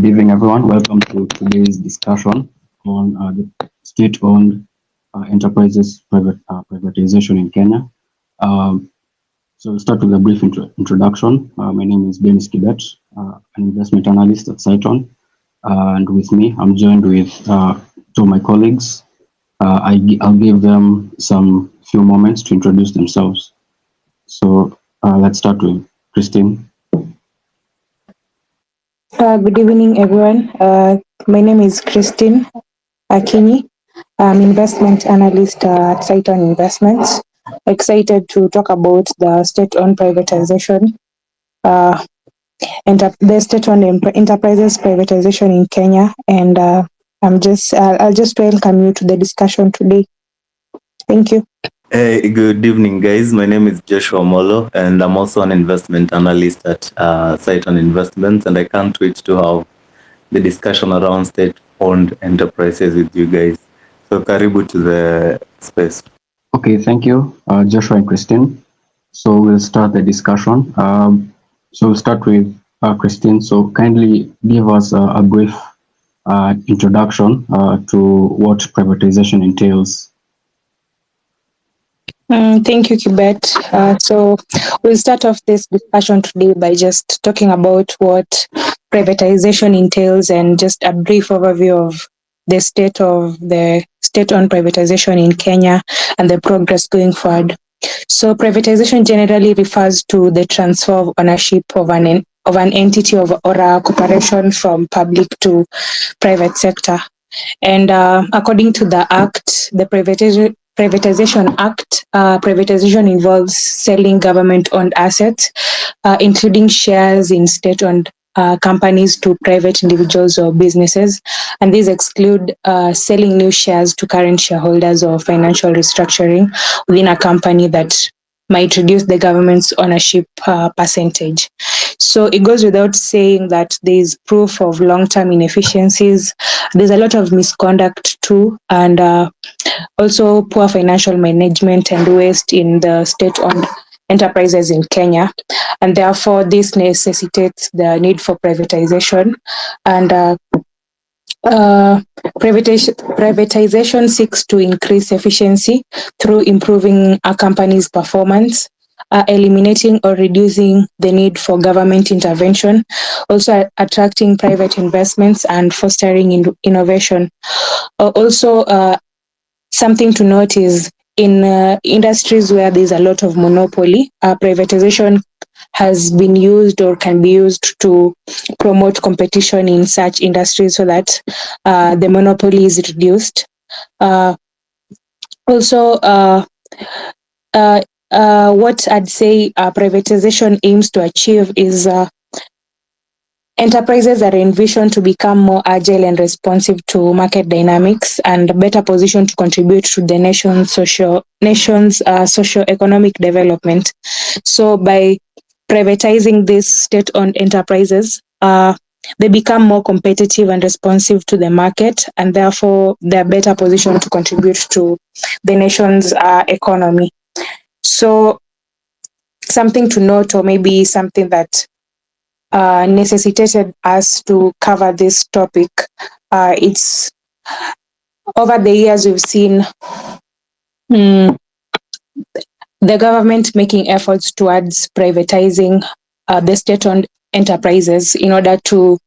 Good evening, everyone. Welcome to today's discussion on the state-owned enterprises privatization in Kenya. So we'll start with a brief introduction. My name is Denis Kibet, an investment analyst at Cytonn. And with me, I'm joined with two of my colleagues. I'll give them some few moments to introduce themselves. So let's start with Christine. Good evening, everyone. My name is Christine Akinyi. I'm investment analyst at Cytonn Investments. Excited to talk about the state-owned privatization and the state-owned enterprises privatization in Kenya. And I'll just welcome you to the discussion today. Thank you. Hey, good evening, guys. My name is Joshua Molo, and I'm also an investment analyst at Cytonn Investments, and I can't wait to have the discussion around state-owned enterprises with you guys. So, karibu to the space. Okay, thank you, Joshua and Christine. So we'll start the discussion. So we'll start with Christine. So kindly give us a brief introduction to what privatization entails. Thank you, Kibet. So we'll start off this discussion today by just talking about what privatization entails and just a brief overview of the state-owned privatization in Kenya and the progress going forward. So privatization generally refers to the transfer of ownership of an entity or a corporation from public to private sector. And according to the Act, the Privatization Act, privatization involves selling government-owned assets, including shares in state-owned companies to private individuals or businesses. And these exclude selling new shares to current shareholders or financial restructuring within a company that might reduce the government's ownership percentage. So it goes without saying that there is proof of long-term inefficiencies. There's a lot of misconduct too, and also poor financial management and waste in the state-owned enterprises in Kenya. And therefore, this necessitates the need for privatization. And privatization seeks to increase efficiency through improving a company's performance, eliminating or reducing the need for government intervention, also attracting private investments and fostering innovation. Also, something to note is in industries where there's a lot of monopoly, privatization has been used or can be used to promote competition in such industries so that the monopoly is reduced. Also, what I'd say privatization aims to achieve is enterprises are envisioned to become more agile and responsive to market dynamics and better positioned to contribute to the nation's socio-economic development. So by privatizing these state-owned enterprises, they become more competitive and responsive to the market, and therefore they're better positioned to contribute to the nation's economy. So something to note, or maybe something that necessitated us to cover this topic. It's over the years we've seen the government making efforts towards privatizing the state-owned enterprises in order to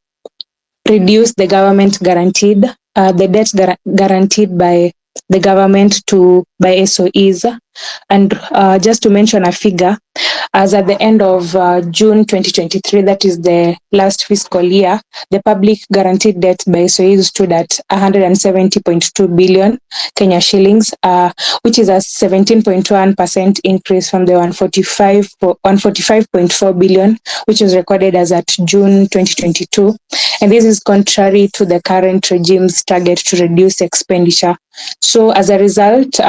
reduce the government guaranteed, the debt guaranteed by the government by SOEs. And just to mention a figure, as at the end of June 2023, that is the last fiscal year, the public guaranteed debt by SOEs stood at 170.2 billion Kenya shillings, which is a 17.1% increase from the 145.4 billion, which was recorded as at June 2022. And this is contrary to the current regime's target to reduce expenditure. So as a result,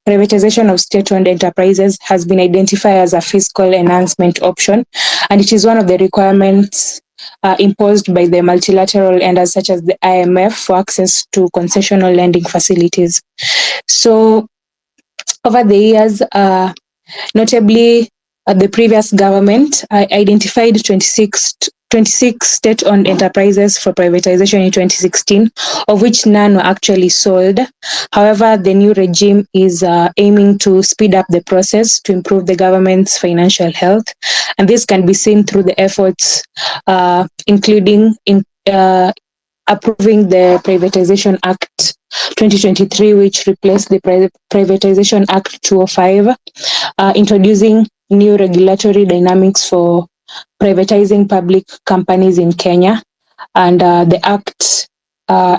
privatization of state-owned enterprises has been identified as a fiscal enhancement option, and it is one of the requirements imposed by the multilateral lenders such as the IMF for access to concessional lending facilities. So over the years, notably the previous government identified 26 26 state-owned enterprises for privatization in 2016, of which none were actually sold. However, the new regime is aiming to speed up the process to improve the government's financial health. And this can be seen through the efforts, including approving the Privatization Act 2023, which replaced the Privatization Act 205, introducing new regulatory dynamics for privatizing public companies in Kenya. And the Act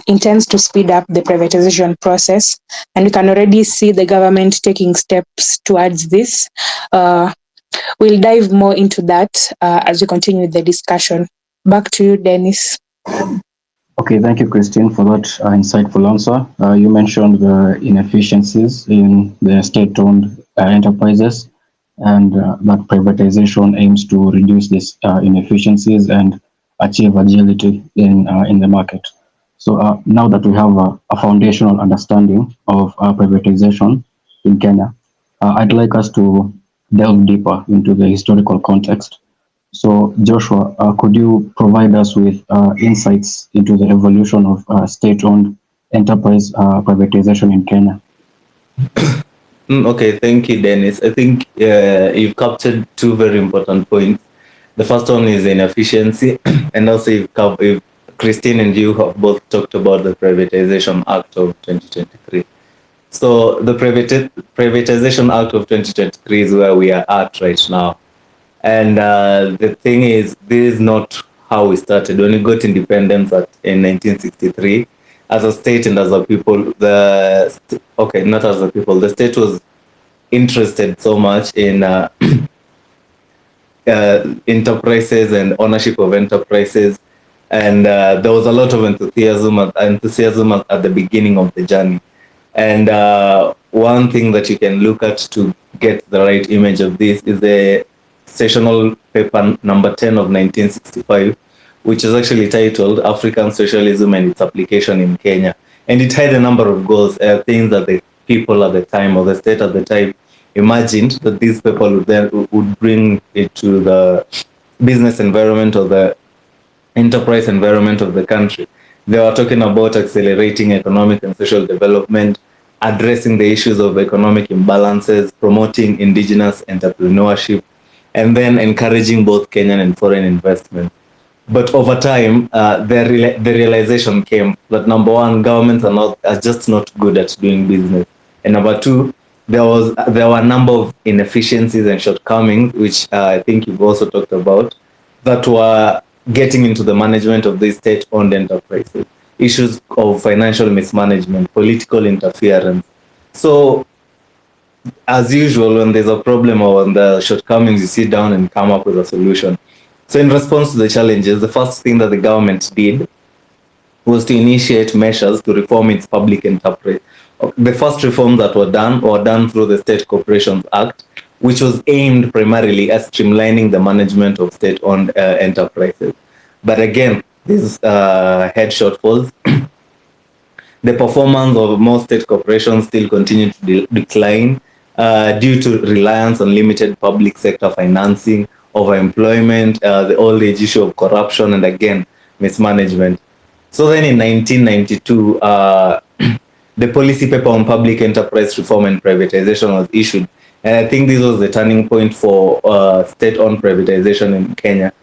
intends to speed up the privatization process. And we can already see the government taking steps towards this. We'll dive more into that as we continue with the discussion. Back to you, Dennis. Okay, thank you, Christine, for that insightful answer. You mentioned the inefficiencies in the state-owned enterprises, and that privatization aims to reduce these inefficiencies and achieve agility in the market. So now that we have a foundational understanding of privatization in Kenya, I'd like us to delve deeper into the historical context. So, Joshua, could you provide us with insights into the evolution of state-owned enterprise privatization in Kenya? Okay, thank you, Dennis. I think you've captured two very important points. The first one is inefficiency, and also if Christine and you have both talked about the Privatization Act of 2023. So the Privatization Act of 2023 is where we are at right now. And the thing is, this is not how we started. When we got independence in 1963, as a state and as a people, not as a people, the state was interested so much in enterprises and ownership of enterprises. And there was a lot of enthusiasm at the beginning of the journey. And one thing that you can look at to get the right image of this is the sessional paper number 10 of 1965, which is actually titled African Socialism and its Application in Kenya. And it had a number of goals, things that the people at the time, or the state at the time, imagined that these people would bring it to the business environment or the enterprise environment of the country. They were talking about accelerating economic and social development, addressing the issues of economic imbalances, promoting indigenous entrepreneurship, and then encouraging both Kenyan and foreign investment. But over time, the realization came that number one, governments are just not good at doing business, and number two, there were a number of inefficiencies and shortcomings, which I think you've also talked about, that were getting into the management of these state-owned enterprises. Issues of financial mismanagement, political interference. So, as usual, when there's a problem or when there are shortcomings, you sit down and come up with a solution. So in response to the challenges, the first thing that the government did was to initiate measures to reform its public enterprise. The first reforms that were done through the State Corporations Act, which was aimed primarily at streamlining the management of state-owned enterprises. But again, these had shortfalls. The performance of most state corporations still continue to decline due to reliance on limited public sector financing, overemployment, the old age issue of corruption, and again, mismanagement. So then in 1992, the policy paper on public enterprise reform and privatization was issued. And I think this was the turning point for state-owned privatization in Kenya,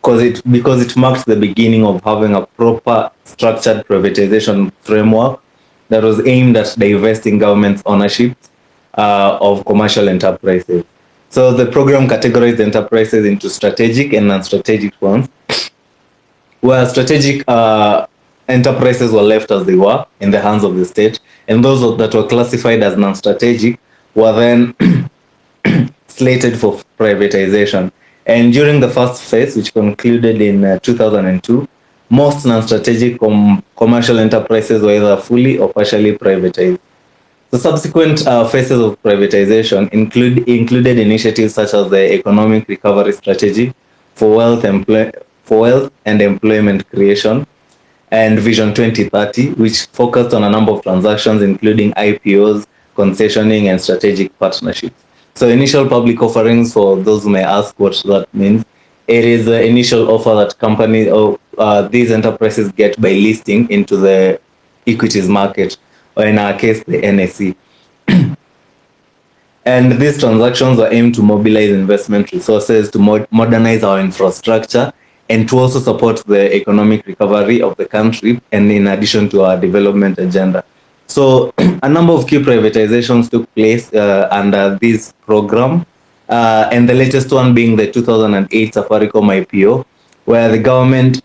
because it marked the beginning of having a proper structured privatization framework that was aimed at divesting government's ownership of commercial enterprises. So the program categorized enterprises into strategic and non-strategic ones, where strategic enterprises were left as they were in the hands of the state, and those that were classified as non-strategic were then slated for privatization. And during the first phase, which concluded in 2002, most non-strategic commercial enterprises were either fully or partially privatized. The subsequent phases of privatization included initiatives such as the Economic Recovery Strategy for wealth and employment creation, and Vision 2030, which focused on a number of transactions, including IPOs, concessioning, and strategic partnerships. So initial public offerings, for those who may ask what that means, It is the initial offer that companies or these enterprises get by listing into the equities market, or in our case, the NSE. And these transactions are aimed to mobilize investment resources, to modernize our infrastructure, and to also support the economic recovery of the country, and in addition to our development agenda. So a number of key privatizations took place under this program, and the latest one being the 2008 Safaricom IPO, where the government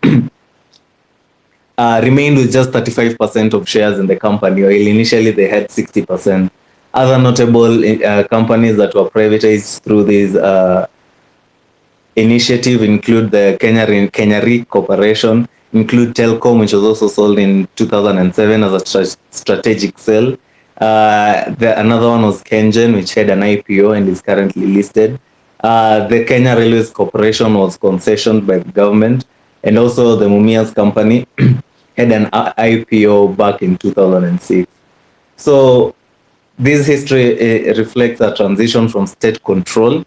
remained with just 35% of shares in the company, while initially they had 60%. Other notable companies that were privatized through this initiative include the Kenya Re Corporation, include Telcom, which was also sold in 2007 as a strategic sale. Another one was Kengen, which had an IPO and is currently listed. The Kenya Railways Corporation was concessioned by the government, and also the Mumias Company had an IPO back in 2006. So this history reflects a transition from state control,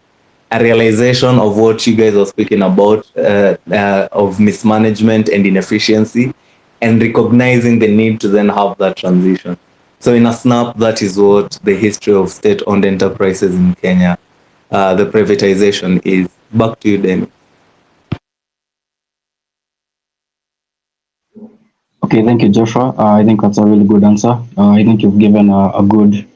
a realization of what you guys are speaking about, of mismanagement and inefficiency, and recognizing the need to then have that transition. So in a snap, that is what the history of state-owned enterprises in Kenya, the privatization is. Back to you, Denis. Okay, thank you, Joshua. I think that's a really good answer. I think you've given a good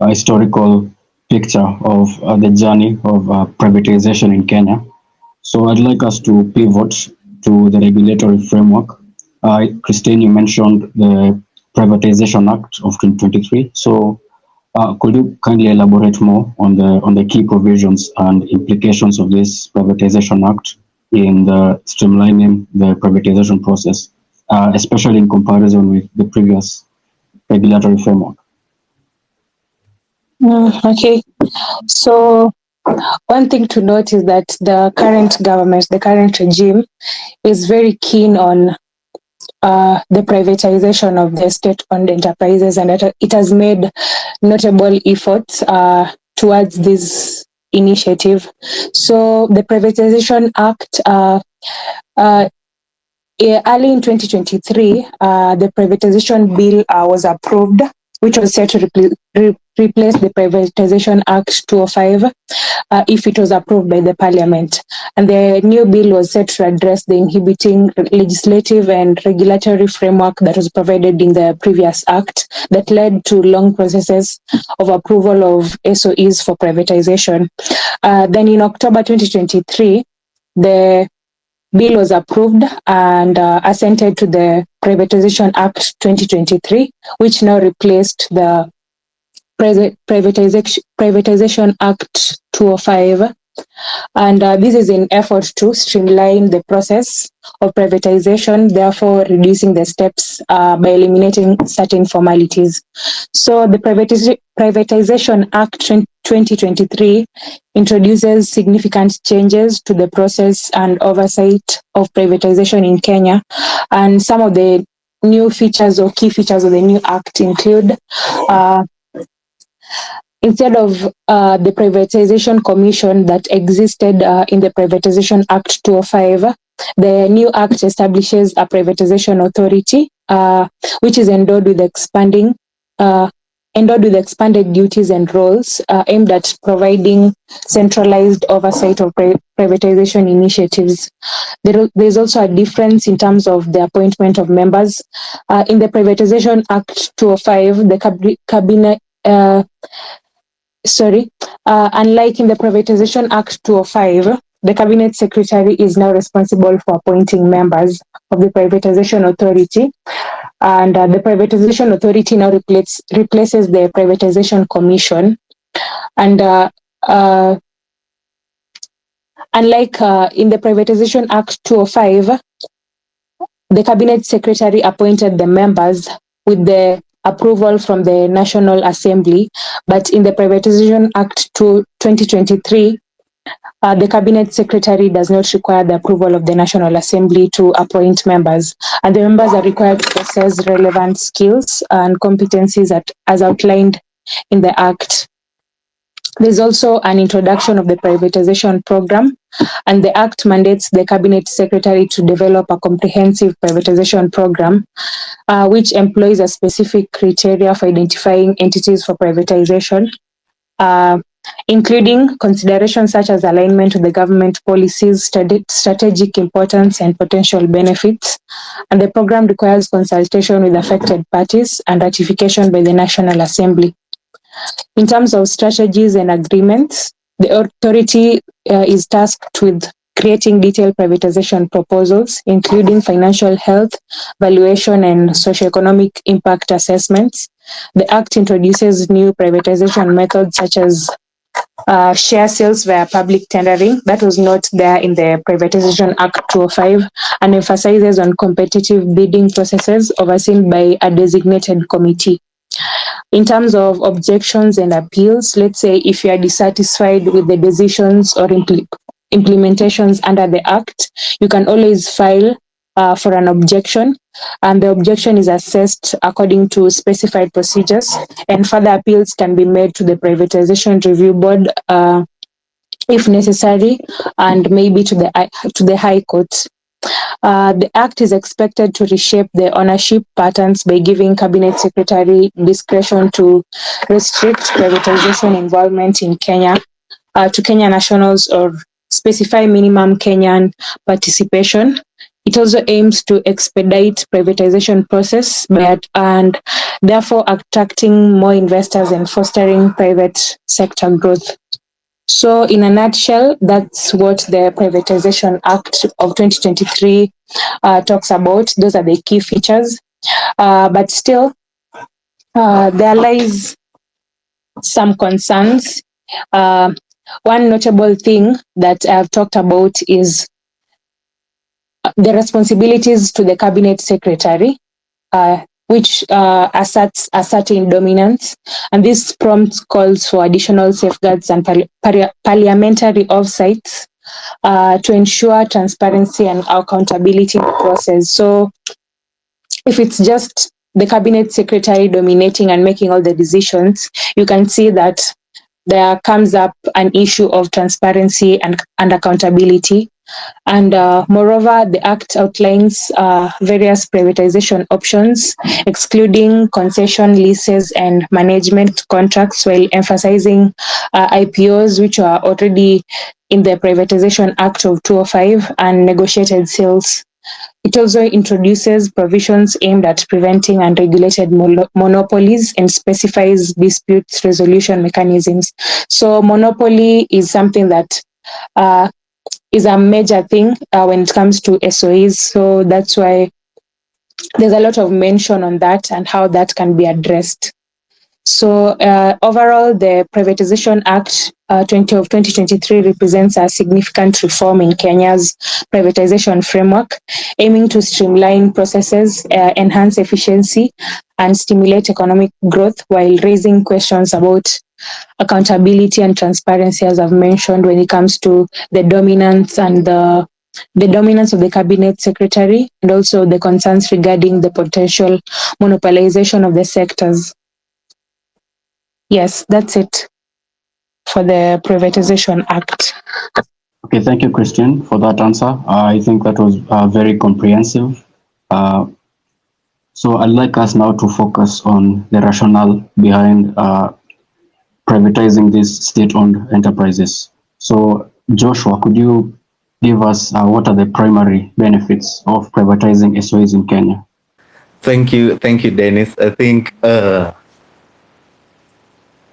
historical picture of the journey of privatization in Kenya. So I'd like us to pivot to the regulatory framework. Christine, you mentioned the Privatization Act of 2023. So could you kindly elaborate more on the key provisions and implications of this Privatization Act in the streamlining the privatization process, especially in comparison with the previous regulatory framework? Okay, so one thing to note is that the current government, the current regime, is very keen on the privatization of the state-owned enterprises, and it has made notable efforts towards this initiative. So the Privatization Act, early in 2023, the Privatization Bill was approved, which was set to replace the Privatization Act 205 if it was approved by the Parliament. And the new bill was set to address the inhibiting legislative and regulatory framework that was provided in the previous act that led to long processes of approval of SOEs for privatization. Then in October 2023, the bill was approved and assented to the Privatization Act 2023, which now replaced the Privatization Act 205. And this is in effort to streamline the process of privatization, therefore reducing the steps by eliminating certain formalities. So the Privatization Act 2023 introduces significant changes to the process and oversight of privatization in Kenya. And some of the new features or key features of the new act include instead of the Privatization Commission that existed in the Privatization Act 205, the new act establishes a privatization authority, which is endowed with expanded duties and roles aimed at providing centralized oversight of privatization initiatives. There is also a difference in terms of the appointment of members. In the Privatization Act 205, the cabinet unlike in the Privatization Act 205, the Cabinet Secretary is now responsible for appointing members of the Privatization Authority. And the Privatization Authority now replaces the Privatization Commission. And unlike in the Privatization Act 205, the Cabinet Secretary appointed the members with the approval from the National Assembly, but in the Privatization Act 2023, the Cabinet Secretary does not require the approval of the National Assembly to appoint members, and the members are required to possess relevant skills and competencies as outlined in the Act. There's also an introduction of the privatization program, and the Act mandates the Cabinet Secretary to develop a comprehensive privatization program, which employs a specific criteria for identifying entities for privatization, uh, including considerations such as alignment with the government policies, strategic importance, and potential benefits. And the program requires consultation with affected parties and ratification by the National Assembly. In terms of strategies and agreements, the authority is tasked with creating detailed privatization proposals, including financial health, valuation, and socioeconomic impact assessments. The Act introduces new privatization methods such as share sales via public tendering. That was not there in the Privatization Act 205, and emphasizes on competitive bidding processes overseen by a designated committee. In terms of objections and appeals, let's say if you are dissatisfied with the decisions or implementations under the Act, you can always file for an objection, and the objection is assessed according to specified procedures, and further appeals can be made to the Privatization Review Board if necessary, and maybe to the High Court. The Act is expected to reshape the ownership patterns by giving Cabinet Secretary discretion to restrict privatization involvement in Kenya to Kenya nationals or specify minimum Kenyan participation. It also aims to expedite privatization process and therefore attracting more investors and fostering private sector growth. So in a nutshell, that's what the Privatization Act of 2023 talks about. Those are the key features. But still, there lies some concerns. One notable thing that I've talked about is the responsibilities to the Cabinet Secretary, which asserts a certain dominance, and this prompts calls for additional safeguards and parliamentary oversights to ensure transparency and accountability in the process. So if it's just the Cabinet Secretary dominating and making all the decisions, you can see that there comes up an issue of transparency and accountability. And moreover, the Act outlines various privatization options, excluding concession leases and management contracts, while emphasizing IPOs, which are already in the Privatization Act of 2005, and negotiated sales. It also introduces provisions aimed at preventing unregulated monopolies and specifies dispute resolution mechanisms. So monopoly is something that is a major thing when it comes to SOEs. So that's why there's a lot of mention on that and how that can be addressed. So overall, the Privatization Act of 2023 represents a significant reform in Kenya's privatization framework, aiming to streamline processes, enhance efficiency, and stimulate economic growth while raising questions about accountability and transparency, as I've mentioned, when it comes to the dominance and the dominance of the Cabinet Secretary, and also the concerns regarding the potential monopolization of the sectors. Yes, that's it for the Privatization Act. Okay, thank you, Christian, for that answer. I think that was very comprehensive. So I'd like us now to focus on the rationale behind privatizing these state-owned enterprises. So Joshua, could you give us what are the primary benefits of privatizing SOEs in Kenya? Thank you, Dennis. I think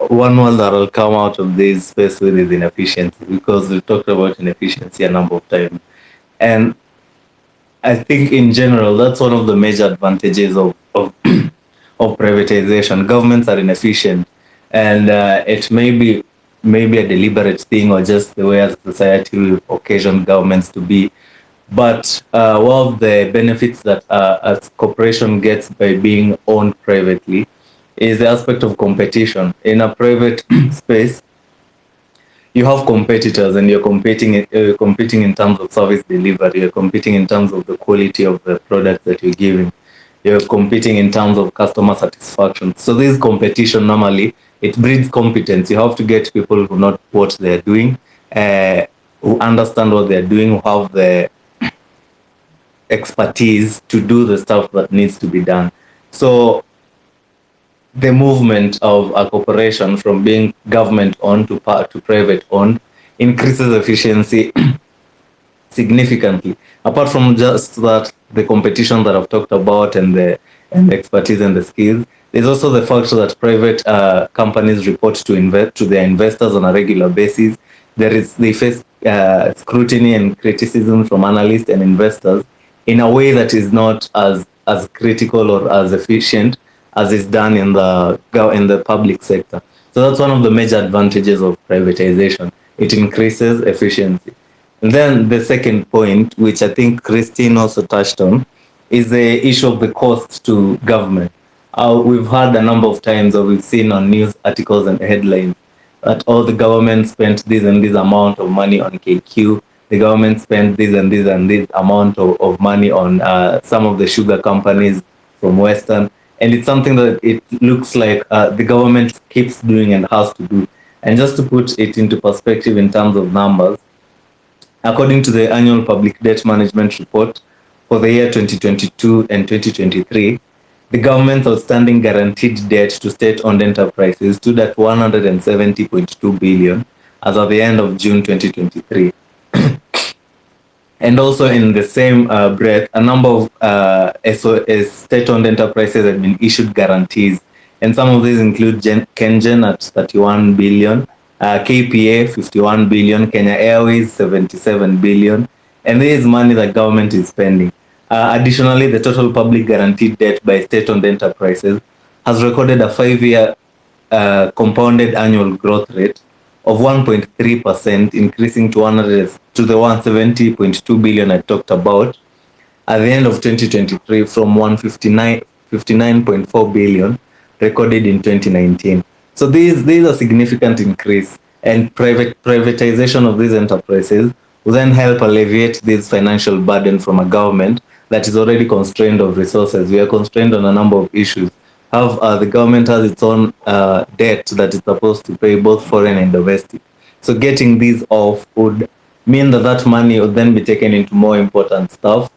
one that will come out of this space with is inefficiency, because we've talked about inefficiency a number of times. And I think in general, that's one of the major advantages of of privatization. Governments are inefficient, and it may be a deliberate thing or just the way as society will occasion governments to be. But one of the benefits that a corporation gets by being owned privately is the aspect of competition. In a private space, you have competitors, and you're competing in terms of service delivery. You're competing in terms of the quality of the product that you're giving. You're competing in terms of customer satisfaction. So this competition normally it breeds competence. You have to get people who know what they're doing, who understand what they're doing, who have the expertise to do the stuff that needs to be done. So the movement of a corporation from being government owned to private owned increases efficiency significantly. Apart from just that, the competition that I've talked about and the expertise and the skills, there's also the fact that private companies report to their investors on a regular basis. They face scrutiny and criticism from analysts and investors in a way that is not as critical or as efficient as is done in the public sector. So that's one of the major advantages of privatization. It increases efficiency. And then the second point, which I think Christine also touched on, is the issue of the cost to government. We've heard a number of times, or we've seen on news articles and headlines, that the government spent this and this amount of money on KQ, the government spent this and this amount of money on some of the sugar companies from Western. And it's something that it looks like the government keeps doing and has to do. And just to put it into perspective in terms of numbers, according to the annual public debt management report for the year 2022 and 2023, the government's outstanding guaranteed debt to state-owned enterprises stood at 170.2 billion as of the end of June 2023. And also in the same breath, a number of SOEs, state-owned enterprises, have been issued guarantees. And some of these include Kengen at 31 billion, KPA 51 billion, Kenya Airways 77 billion. And this is money that government is spending. Additionally, the total public guaranteed debt by state-owned enterprises has recorded a 5-year compounded annual growth rate of 1.3%, increasing to the 170.2 billion I talked about at the end of 2023 from 159.4 billion recorded in 2019. So these are significant increase, and privatization of these enterprises will then help alleviate this financial burden from a government that is already constrained of resources. We are constrained on a number of issues. The government has its own debt that it's supposed to pay, both foreign and domestic. So getting these off would mean that money would then be taken into more important stuff,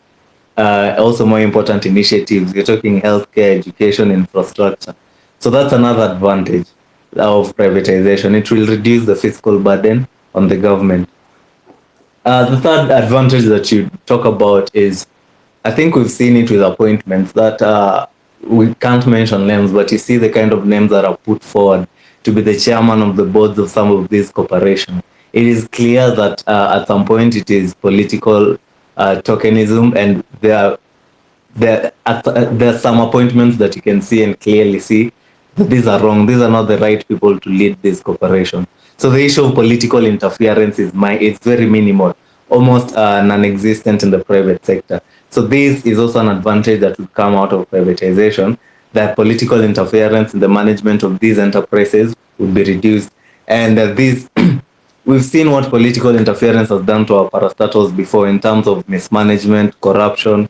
also more important initiatives. You're talking healthcare, education, infrastructure. So that's another advantage of privatization. It will reduce the fiscal burden on the government. The third advantage that you talk about is, I think we've seen it with appointments that we can't mention names, but you see the kind of names that are put forward to be the chairman of the boards of some of these corporations. It is clear that at some point it is political tokenism, and there are some appointments that you can see and clearly see that these are wrong. These are not the right people to lead this corporation. So the issue of political interference is very minimal, almost non-existent in the private sector. So this is also an advantage that would come out of privatization, that political interference in the management of these enterprises would be reduced. And we've seen what political interference has done to our parastatals before in terms of mismanagement, corruption,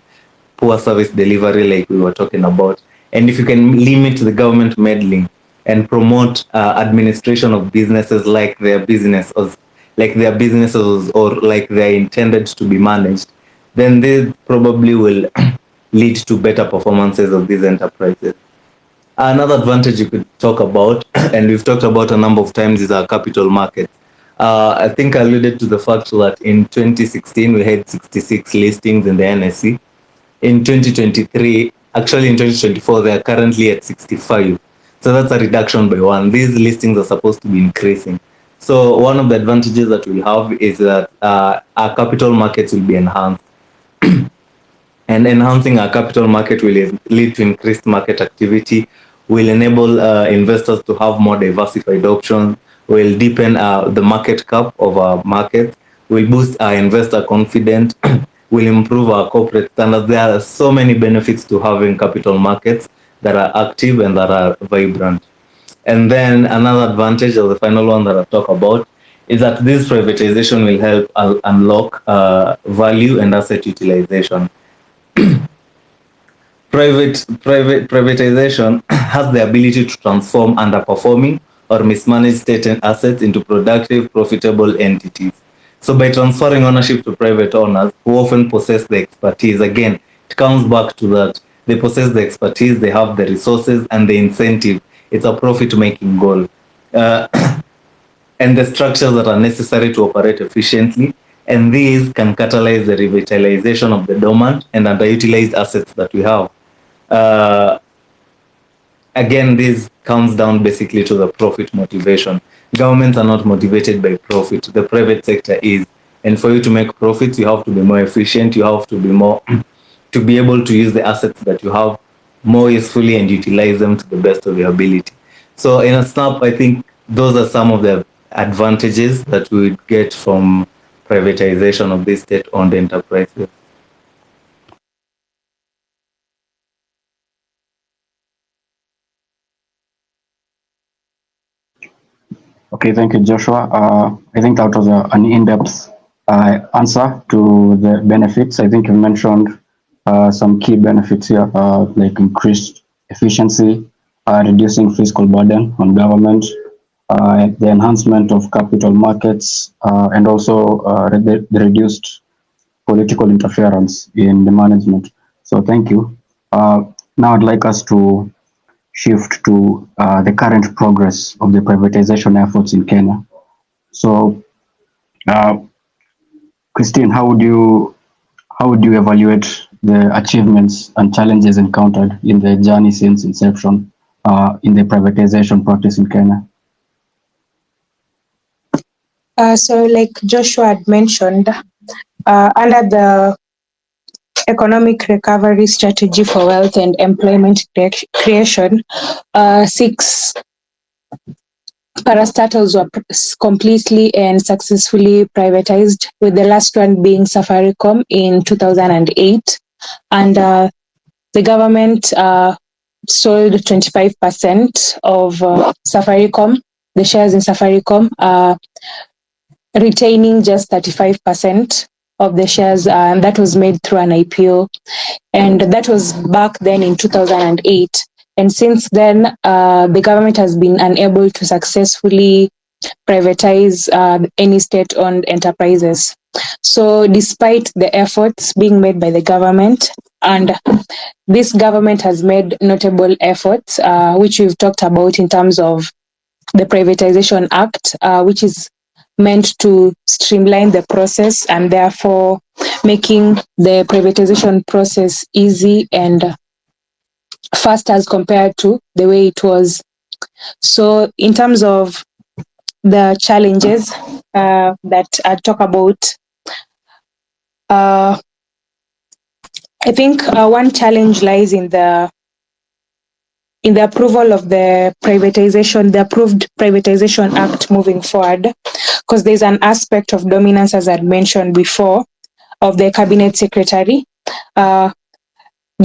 poor service delivery, like we were talking about. And if you can limit the government meddling and promote administration of businesses like their businesses or like they're intended to be managed, then this probably will lead to better performances of these enterprises. Another advantage you could talk about, and we've talked about a number of times, is our capital markets. I think I alluded to the fact that in 2016 we had 66 listings in the NSE. In 2023, actually in 2024, they are currently at 65. So that's a reduction by 1. These listings are supposed to be increasing. So one of the advantages that we'll have is that our capital markets will be enhanced. And enhancing our capital market will lead to increased market activity, will enable investors to have more diversified options, will deepen the market cap of our market, will boost our investor confidence, will improve our corporate standards. There are so many benefits to having capital markets that are active and that are vibrant. And then another advantage, or the final one that I'll talk about, is that this privatization will help unlock value and asset utilization. Privatization has the ability to transform underperforming or mismanaged state assets into productive, profitable entities. So by transferring ownership to private owners who often possess the expertise, again, it comes back to that. They possess the expertise, they have the resources and the incentive. It's a profit-making goal. Uh, and the structures that are necessary to operate efficiently. And these can catalyze the revitalization of the dormant and underutilized assets that we have. Uh, Again, this comes down basically to the profit motivation. Governments are not motivated by profit. The private sector is. And for you to make profits, you have to be more efficient. You have to be more, to be able to use the assets that you have more usefully and utilize them to the best of your ability. So in a snap, I think those are some of the advantages that we would get from privatization of these state-owned enterprises. Okay, thank you, Joshua. I think that was an in-depth answer to the benefits. I think you mentioned some key benefits here, like increased efficiency, reducing fiscal burden on government, the enhancement of capital markets, and also the reduced political interference in the management. So thank you. Now I'd like us to shift to the current progress of the privatization efforts in Kenya. So, uh, Christine, how would you evaluate the achievements and challenges encountered in the journey since inception in the privatization practice in Kenya? So, like Joshua had mentioned, under the economic recovery strategy for wealth and employment creation, six parastatals were completely and successfully privatized, with the last one being Safaricom in 2008. And the government sold 25% of Safaricom, the shares in Safaricom, retaining just 35% of the shares, and that was made through an IPO. And that was back then in 2008. And since then, the government has been unable to successfully privatize any state-owned enterprises. So, despite the efforts being made by the government, and this government has made notable efforts, which we've talked about in terms of the Privatization Act, which is meant to streamline the process and therefore making the privatization process easy and fast as compared to the way it was. So, in terms of the challenges that I talk about, uh, I think one challenge lies in the approval of the approved Privatization Act moving forward, because there's an aspect of dominance, as I'd mentioned before, of the cabinet secretary. The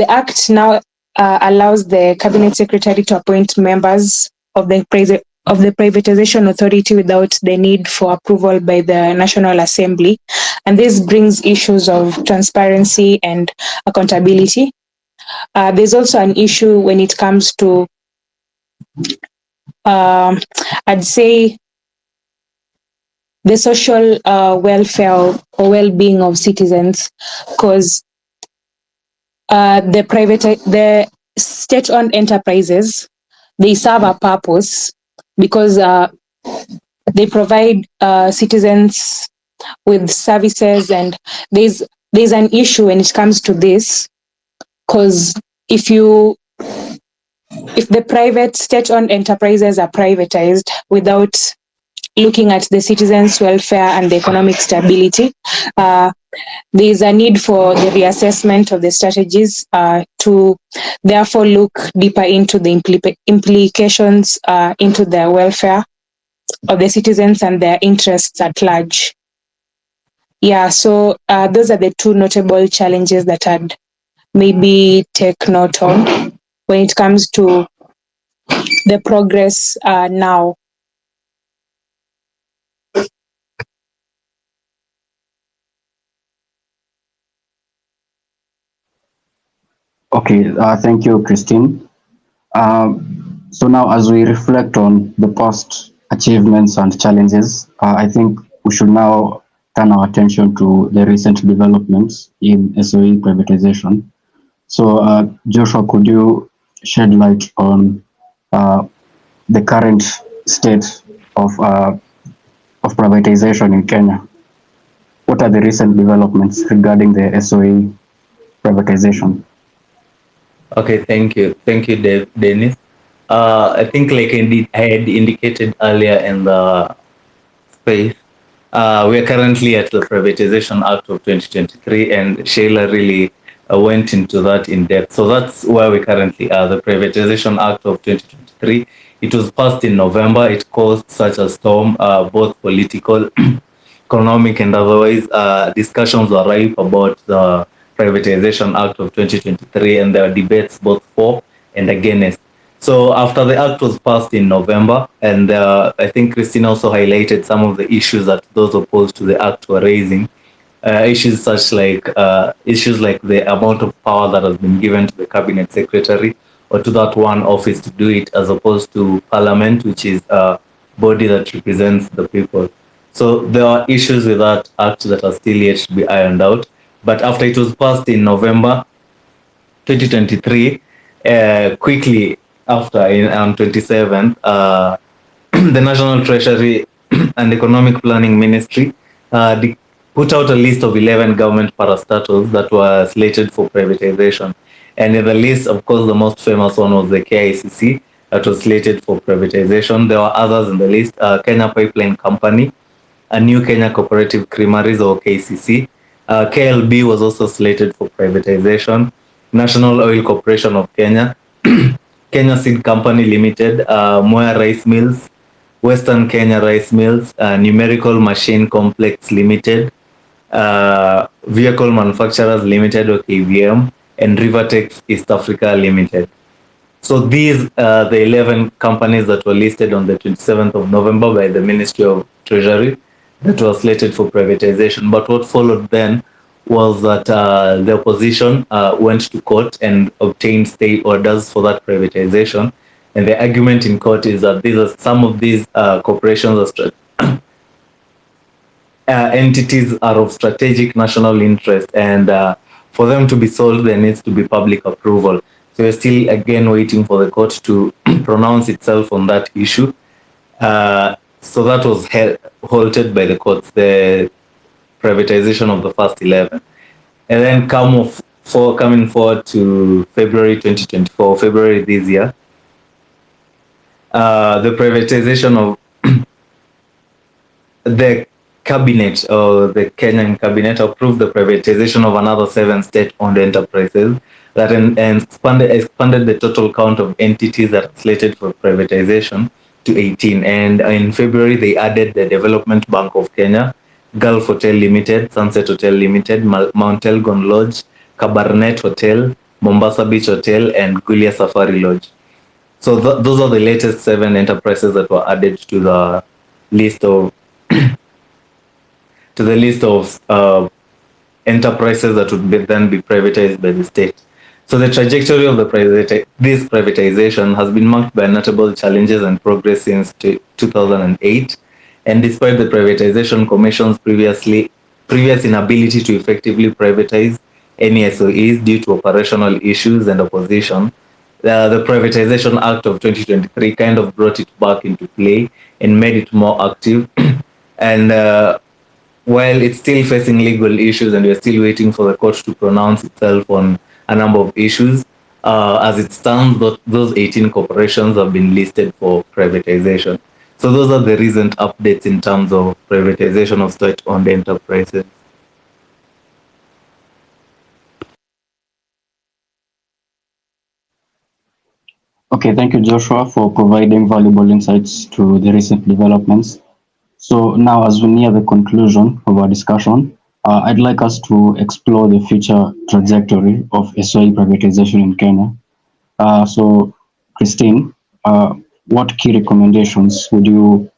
act now allows the cabinet secretary to appoint members of the privatization authority without the need for approval by the National Assembly, and this brings issues of transparency and accountability. There's also an issue when it comes to, I'd say, the social welfare or well-being of citizens, because the state-owned enterprises, they serve a purpose because they provide citizens with services, and there's an issue when it comes to this, because if the private state-owned enterprises are privatized without looking at the citizens' welfare and the economic stability, there is a need for the reassessment of the strategies to therefore look deeper into the implications into the welfare of the citizens and their interests at large. Yeah, so those are the two notable challenges that I'd maybe take note of when it comes to the progress now. Okay, thank you, Christine. Um, So now, as we reflect on the past achievements and challenges, I think we should now turn our attention to the recent developments in SOE privatization. So, Joshua, could you shed light on uh, the current state of privatization in Kenya? What are the recent developments regarding the SOE privatization? Okay, thank you, Dennis. I think like I had indicated earlier in the space, we are currently at the Privatization Act of 2023, and Shayla really went into that in depth. So that's where we currently are. The Privatization Act of 2023. It was passed in November. It caused such a storm, both political, economic, and otherwise. Discussions were ripe about the Privatization Act of 2023, and there were debates both for and against. So after the act was passed in November, and I think Christine also highlighted some of the issues that those opposed to the act were raising. Issues like the amount of power that has been given to the cabinet secretary or to that one office to do it, as opposed to parliament, which is a body that represents the people. So there are issues with that act that are still yet to be ironed out. But after it was passed in November 2023, quickly after, on 27th, the National Treasury and Economic Planning Ministry put out a list of 11 government parastatals that were slated for privatization. And in the list, of course, the most famous one was the KICC that was slated for privatization. There were others in the list: Kenya Pipeline Company, a New Kenya Cooperative Creameries, or KCC. KLB was also slated for privatization. National Oil Corporation of Kenya, Kenya Seed Company Limited, Moya Rice Mills, Western Kenya Rice Mills, Numerical Machine Complex Limited, Vehicle Manufacturers Limited, or KVM, and Rivertex East Africa Limited. So these are the 11 companies that were listed on the 27th of November by the Ministry of Treasury that were slated for privatization. But what followed then was that the opposition went to court and obtained stay orders for that privatization. And the argument in court is that some of these corporations entities are of strategic national interest, and for them to be sold, there needs to be public approval. So we're still again waiting for the court to pronounce itself on that issue. So that was halted by the courts, the privatization of the first 11. And then coming forward to February 2024, February this year, the privatization of the cabinet, or the Kenyan cabinet, approved the privatization of another 7 state-owned enterprises that expanded the total count of entities that are slated for privatization to 18. And in February, they added the Development Bank of Kenya, Gulf Hotel Limited, Sunset Hotel Limited, Mount Elgon Lodge, Cabernet Hotel, Mombasa Beach Hotel, and Gulia Safari Lodge. So those are the latest 7 enterprises that were added to the list of enterprises that would then be privatized by the state. So the trajectory of this privatization has been marked by notable challenges and progress since 2008. And despite the Privatization Commission's previous inability to effectively privatize any SOEs due to operational issues and opposition, the Privatization Act of 2023 kind of brought it back into play and made it more active. And while it's still facing legal issues, and we're still waiting for the court to pronounce itself on a number of issues, as it stands, those 18 corporations have been listed for privatization. So those are the recent updates in terms of privatization of state-owned enterprises. Okay, thank you, Joshua, for providing valuable insights to the recent developments. So now, as we near the conclusion of our discussion, I'd like us to explore the future trajectory of SOE privatization in Kenya. So, Christine, what key recommendations would you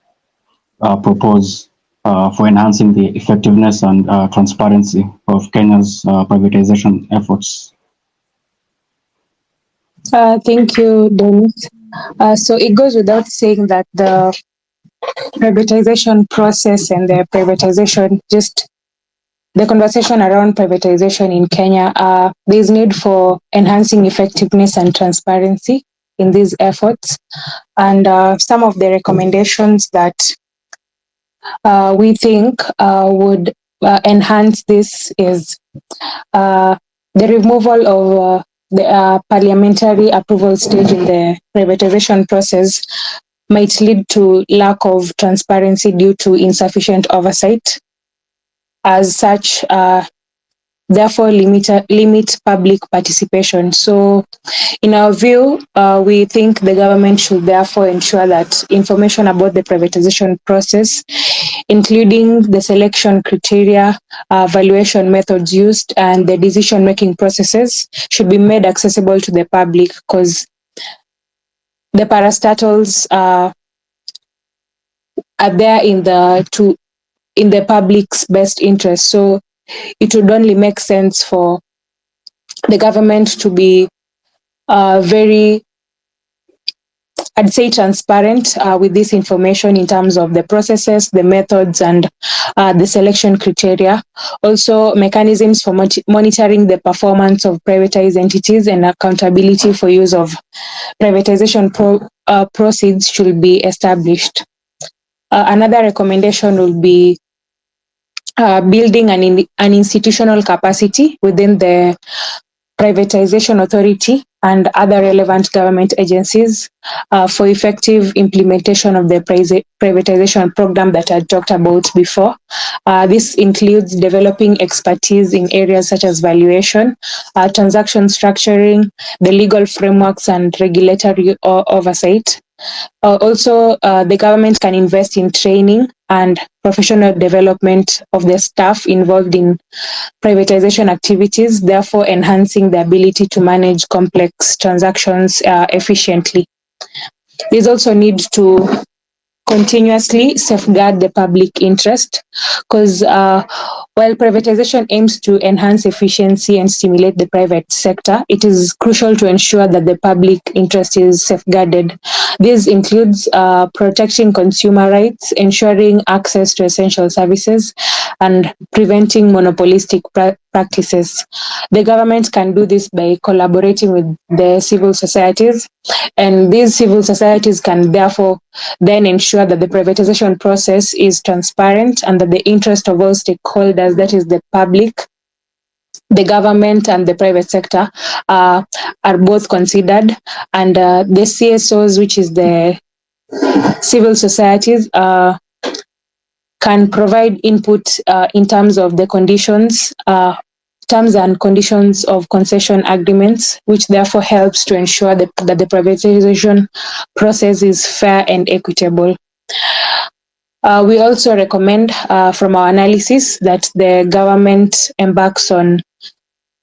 propose for enhancing the effectiveness and transparency of Kenya's privatization efforts? Thank you, Denis. So it goes without saying that the privatization process and the privatization, just the conversation around privatization in Kenya, there's need for enhancing effectiveness and transparency in these efforts. And some of the recommendations that we think would enhance this is the removal of the parliamentary approval stage in the privatization process might lead to lack of transparency due to insufficient oversight. As such, therefore limit public participation. So, in our view, we think the government should therefore ensure that information about the privatization process, including the selection criteria, valuation methods used, and the decision-making processes, should be made accessible to the public, because the parastatals are there in the public's best interest. So it would only make sense for the government to be very, I'd say, transparent with this information in terms of the processes, the methods, and the selection criteria. Also, mechanisms for monitoring the performance of privatized entities and accountability for use of privatization proceeds should be established. Another recommendation will be building an institutional capacity within the Privatization Authority and other relevant government agencies for effective implementation of the privatization program that I talked about before. This includes developing expertise in areas such as valuation, transaction structuring, the legal frameworks, and regulatory oversight. Also, the government can invest in training and professional development of the staff involved in privatization activities, therefore enhancing the ability to manage complex transactions efficiently. There's also need to continuously safeguard the public interest, because while privatization aims to enhance efficiency and stimulate the private sector, it is crucial to ensure that the public interest is safeguarded. This includes protecting consumer rights, ensuring access to essential services, and preventing monopolistic practices. The government can do this by collaborating with the civil societies, and these civil societies can therefore then ensure that the privatization process is transparent and that the interest of all stakeholders, that is the public, the government, and the private sector, are both considered. And the CSOs, which is the civil societies, can provide input in terms of the terms and conditions of concession agreements, which therefore helps to ensure that the privatization process is fair and equitable. We also recommend from our analysis that the government embarks on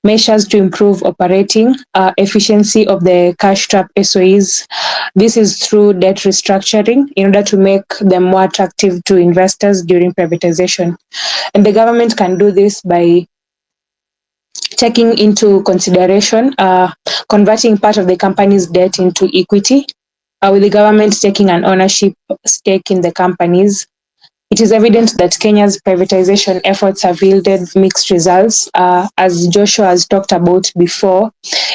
measures to improve operating efficiency of the cash trap SOEs. This is through debt restructuring in order to make them more attractive to investors during privatization. And the government can do this by taking into consideration converting part of the company's debt into equity, with the government taking an ownership stake in the companies. It is evident that Kenya's privatization efforts have yielded mixed results, as Joshua has talked about before,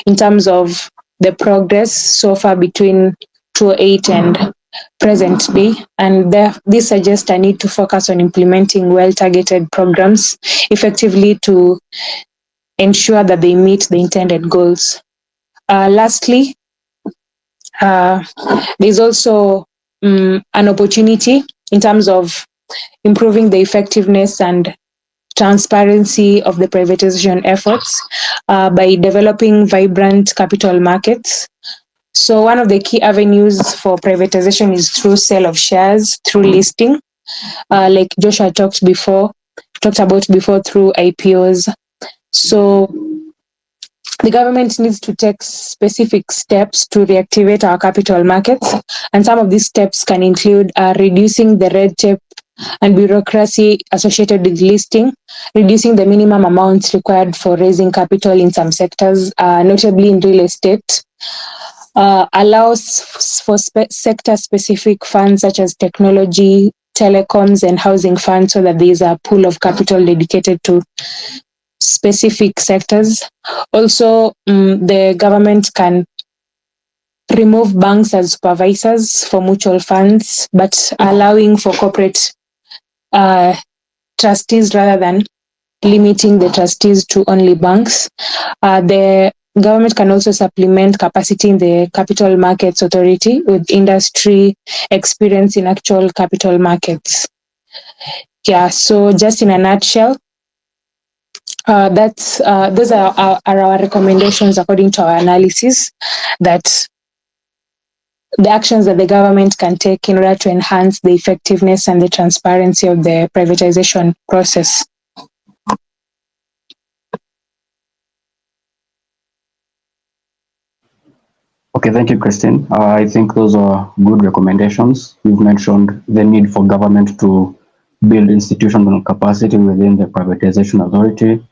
in terms of the progress so far between 2008 and present day. And this suggests a need to focus on implementing well-targeted programs effectively to ensure that they meet the intended goals. Lastly, there's also an opportunity in terms of improving the effectiveness and transparency of the privatization efforts by developing vibrant capital markets. So one of the key avenues for privatization is through sale of shares, through listing, like Joshua talked about before, through IPOs. So the government needs to take specific steps to reactivate our capital markets, and some of these steps can include reducing the red tape and bureaucracy associated with listing, reducing the minimum amounts required for raising capital in some sectors, notably in real estate, allows for sector-specific funds such as technology, telecoms, and housing funds, so that there is a pool of capital dedicated to specific sectors. Also, the government can remove banks as supervisors for mutual funds, but allowing for corporate trustees rather than limiting the trustees to only banks. The government can also supplement capacity in the Capital Markets Authority with industry experience in actual capital markets. Yeah, so just in a nutshell, those are our recommendations according to our analysis, that the actions that the government can take in order to enhance the effectiveness and the transparency of the privatization process. Okay, thank you, Christine. I think those are good recommendations. You've mentioned the need for government to build institutional capacity within the privatization authority.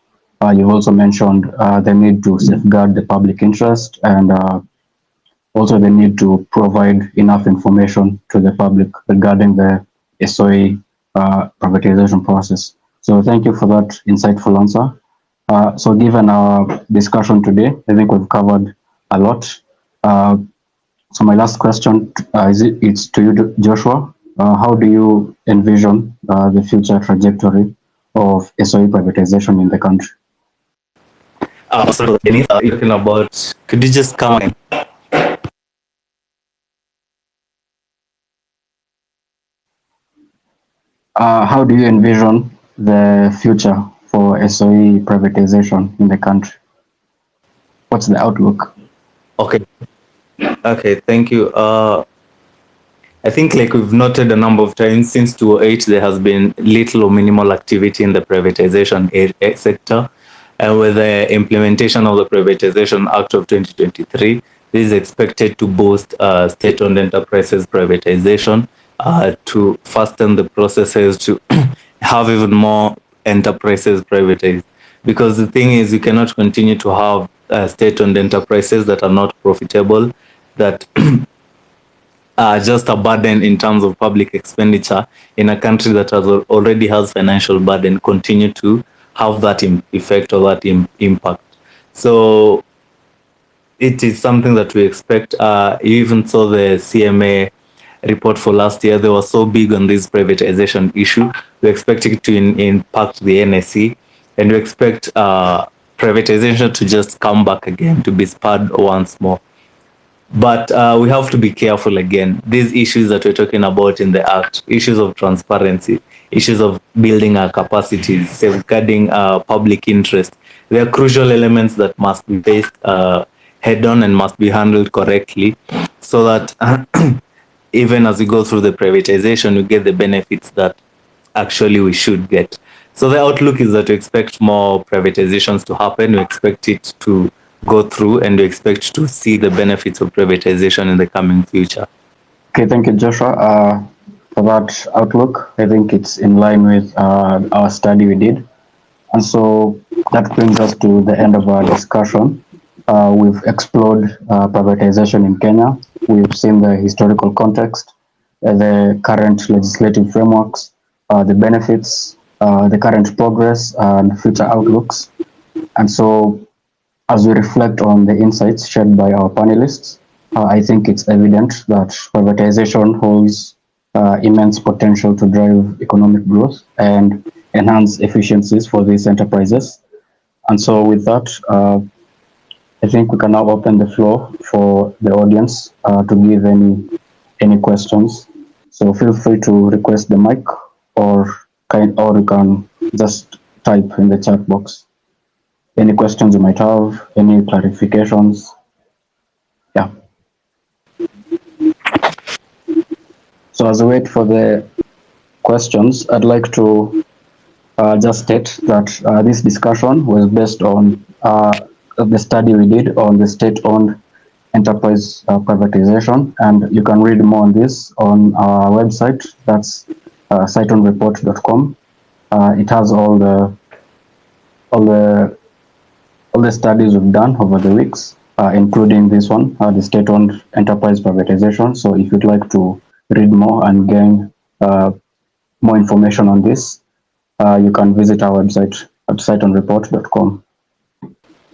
You've also mentioned the need to safeguard the public interest, and also the need to provide enough information to the public regarding the SOE privatization process. So thank you for that insightful answer. So given our discussion today, I think we've covered a lot. So my last question it's to you, Joshua. How do you envision the future trajectory of SOE privatization in the country? So Denis, you're talking about, could you just come in? How do you envision the future for SOE privatization in the country? What's the outlook? Okay, thank you. I think, like we've noted a number of times, since 2008, there has been little or minimal activity in the privatization sector. And with the implementation of the Privatization Act of 2023, this is expected to boost state-owned enterprises privatization, to fasten the processes to have even more enterprises privatized. Because the thing is, you cannot continue to have state-owned enterprises that are not profitable, that just a burden in terms of public expenditure in a country that already has financial burden, continue to have that effect or that impact. So it is something that we expect. You even saw the CMA report for last year. They were so big on this privatization issue. We expect it to impact the NSE, and we expect privatization to just come back again, to be spurred once more. But we have to be careful again. These issues that we're talking about in the Act, issues of transparency, issues of building our capacities, safeguarding public interest, they are crucial elements that must be faced head on and must be handled correctly, so that even as we go through the privatization, we get the benefits that actually we should get. So the outlook is that we expect more privatizations to happen. We expect it to go through, and we expect to see the benefits of privatization in the coming future. Okay, thank you, Joshua, for that outlook. I think it's in line with our study we did. And so that brings us to the end of our discussion. We've explored privatization in Kenya. We've seen the historical context, the current legislative frameworks, the benefits, the current progress, and future outlooks. And so as we reflect on the insights shared by our panelists, I think it's evident that privatization holds immense potential to drive economic growth and enhance efficiencies for these enterprises. And so with that, I think we can now open the floor for the audience to give any questions. So feel free to request the mic, or you can just type in the chat box. Any questions you might have, any clarifications? Yeah. So as we wait for the questions, I'd like to just state that this discussion was based on the study we did on the state-owned enterprise privatization, and you can read more on this on our website. That's cytonnreport.com. It has all the studies we've done over the weeks, including this one, the state-owned enterprise privatization. So if you'd like to read more and gain more information on this, you can visit our website at cytonnreport.com.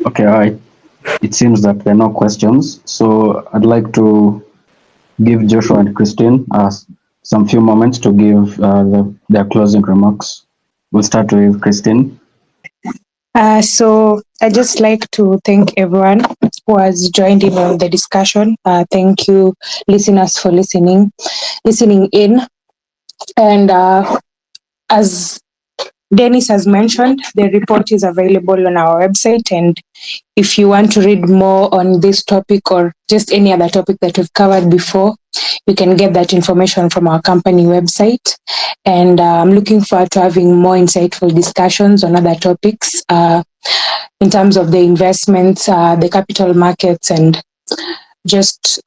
Okay, it seems that there are no questions. So I'd like to give Joshua and Christine some few moments to give their closing remarks. We'll start with Christine. So I just like to thank everyone who has joined in on the discussion. Thank you, listeners, for listening in. And as Dennis has mentioned, the report is available on our website. And if you want to read more on this topic or just any other topic that we've covered before, you can get that information from our company website. And I'm looking forward to having more insightful discussions on other topics in terms of the investments, the capital markets, and just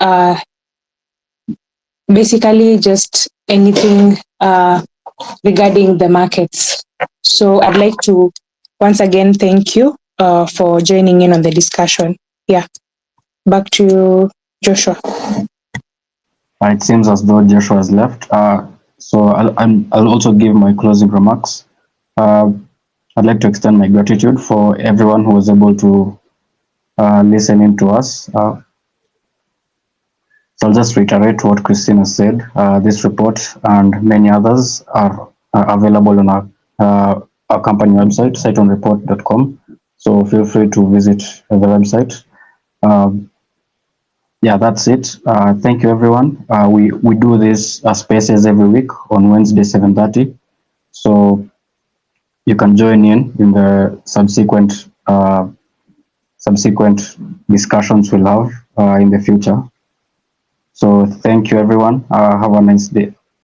basically just anything regarding the markets. So I'd like to once again thank you for joining in on the discussion. Yeah, back to you, Joshua. It seems as though Joshua has left. So I'll also give my closing remarks. I'd like to extend my gratitude for everyone who was able to listen in to us. So I'll just reiterate what Christina said. This report and many others are available on our company website, cytonnreport.com. So feel free to visit the website. Yeah, that's it. Thank you, everyone. We do these spaces every week on Wednesday, 7:30. So you can join in the subsequent discussions we'll have in the future. So thank you, everyone. Have a nice day.